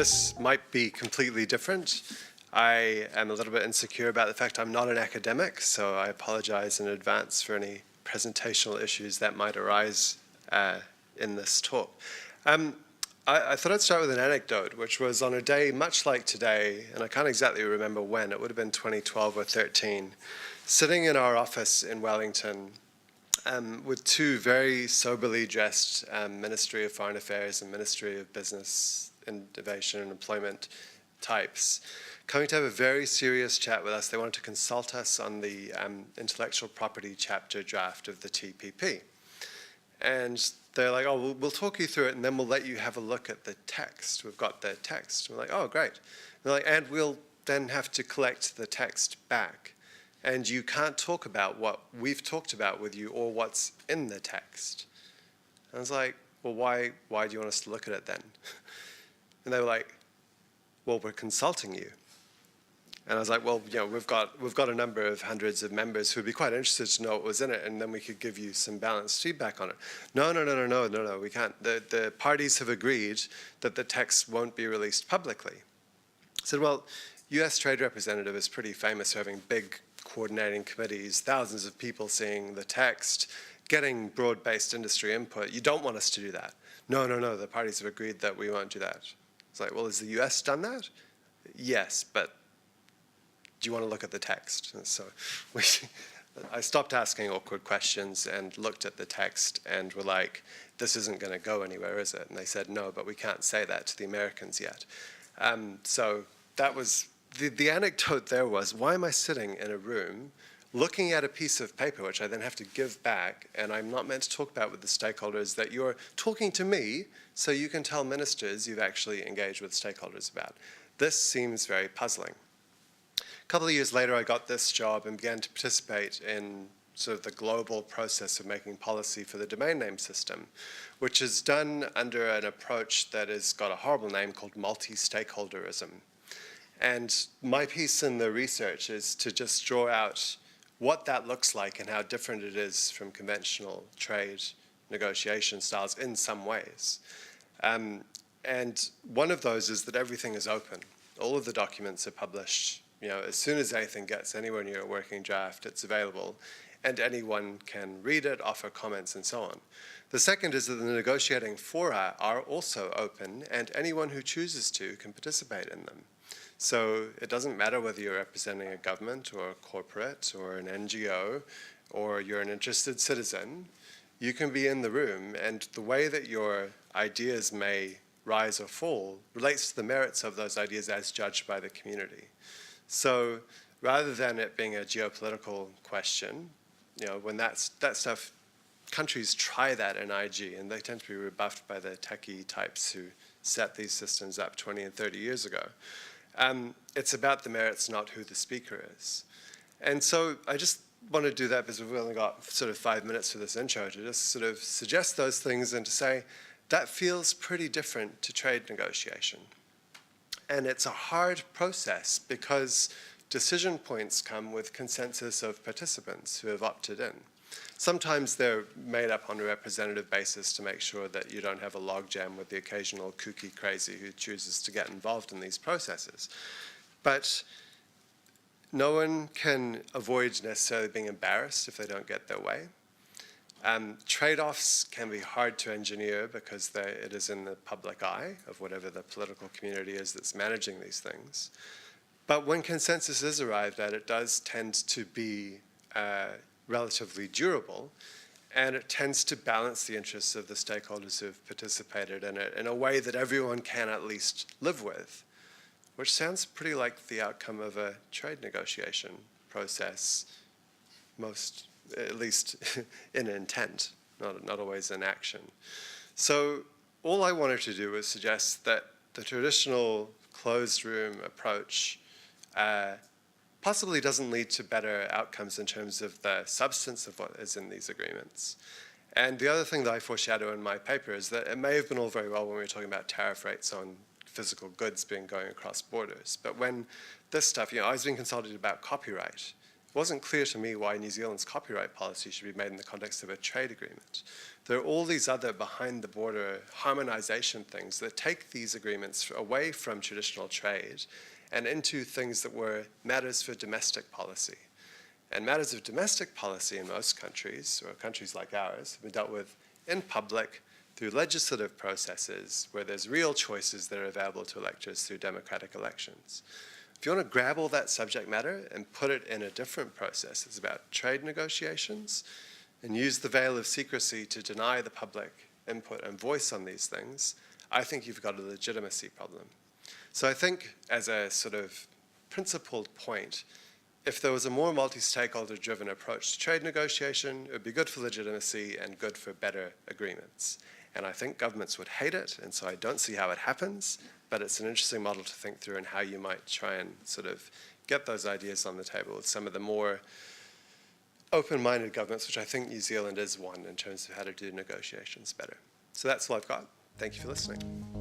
This might be completely different. I am a little bit insecure about the fact I'm not an academic, so I apologize in advance for any presentational issues that might arise in this talk. I thought I'd start with an anecdote, which was on a day much like today, and I can't exactly remember when, it would have been 2012 or 13, sitting in our office in Wellington with two very soberly dressed Ministry of Foreign Affairs and Ministry of Business, Innovation and Employment types, coming to have a very serious chat with us. They wanted to consult us on the intellectual property chapter draft of the TPP. And they're like, oh, we'll talk you through it, and then we'll let you have a look at the text. We've got the text. We're like, oh, great. And they're like, and we'll then have to collect the text back. And you can't talk about what we've talked about with you or what's in the text. And I was like, well, why do you want us to look at it then? And they were like, well, we're consulting you. And I was like, well, you know, we've got a number of hundreds of members who would be quite interested to know what was in it, and then we could give you some balanced feedback on it. No, we can't. The parties have agreed that the text won't be released publicly. I said, well, US Trade Representative is pretty famous for having big coordinating committees, thousands of people seeing the text, getting broad-based industry input. You don't want us to do that. No, the parties have agreed that we won't do that. It's like, well, has the US done that? Yes, but do you want to look at the text? And so I stopped asking awkward questions and looked at the text and were like, this isn't going to go anywhere, is it? And they said, no, but we can't say that to the Americans yet. So that was, the anecdote there was, why am I sitting in a room looking at a piece of paper, which I then have to give back, and I'm not meant to talk about with the stakeholders that you're talking to me so you can tell ministers you've actually engaged with stakeholders about. This seems very puzzling. A couple of years later, I got this job and began to participate in sort of the global process of making policy for the domain name system, which is done under an approach that has got a horrible name called multistakeholderism. And my piece in the research is to just draw out what that looks like and how different it is from conventional trade negotiation styles in some ways. And one of those is that everything is open. All of the documents are published. You know, as soon as anything gets anywhere near a working draft, it's available, and anyone can read it, offer comments, and so on. The second is that the negotiating fora are also open, and anyone who chooses to can participate in them. So it doesn't matter whether you're representing a government or a corporate or an NGO or you're an interested citizen, you can be in the room, and the way that your ideas may rise or fall relates to the merits of those ideas as judged by the community. So rather than it being a geopolitical question, you know, when that stuff, countries try that in IG, and they tend to be rebuffed by the techie types who set these systems up 20 and 30 years ago. It's about the merits, not who the speaker is. And so I just want to do that because we've only got sort of 5 minutes for this intro to just sort of suggest those things and to say that feels pretty different to trade negotiation. And it's a hard process because decision points come with consensus of participants who have opted in. Sometimes they're made up on a representative basis to make sure that you don't have a logjam with the occasional kooky crazy who chooses to get involved in these processes. But no one can avoid necessarily being embarrassed if they don't get their way. Trade-offs can be hard to engineer because it is in the public eye of whatever the political community is that's managing these things. But when consensus is arrived at, it does tend to be relatively durable, and it tends to balance the interests of the stakeholders who have participated in it in a way that everyone can at least live with, which sounds pretty like the outcome of a trade negotiation process, at least in intent, not always in action. So all I wanted to do was suggest that the traditional closed room approach possibly doesn't lead to better outcomes in terms of the substance of what is in these agreements. And the other thing that I foreshadow in my paper is that it may have been all very well when we were talking about tariff rates on physical goods going across borders. But when this stuff, you know, I was being consulted about copyright, wasn't clear to me why New Zealand's copyright policy should be made in the context of a trade agreement. There are all these other behind-the-border harmonization things that take these agreements away from traditional trade and into things that were matters for domestic policy. And matters of domestic policy in most countries, or countries like ours, have been dealt with in public through legislative processes where there's real choices that are available to electors through democratic elections. If you want to grab all that subject matter and put it in a different process, it's about trade negotiations, and use the veil of secrecy to deny the public input and voice on these things, I think you've got a legitimacy problem. So I think as a sort of principled point, if there was a more multi-stakeholder driven approach to trade negotiation, it would be good for legitimacy and good for better agreements. And I think governments would hate it, and so I don't see how it happens, but it's an interesting model to think through and how you might try and sort of get those ideas on the table with some of the more open-minded governments, which I think New Zealand is one in terms of how to do negotiations better. So that's all I've got. Thank you for listening.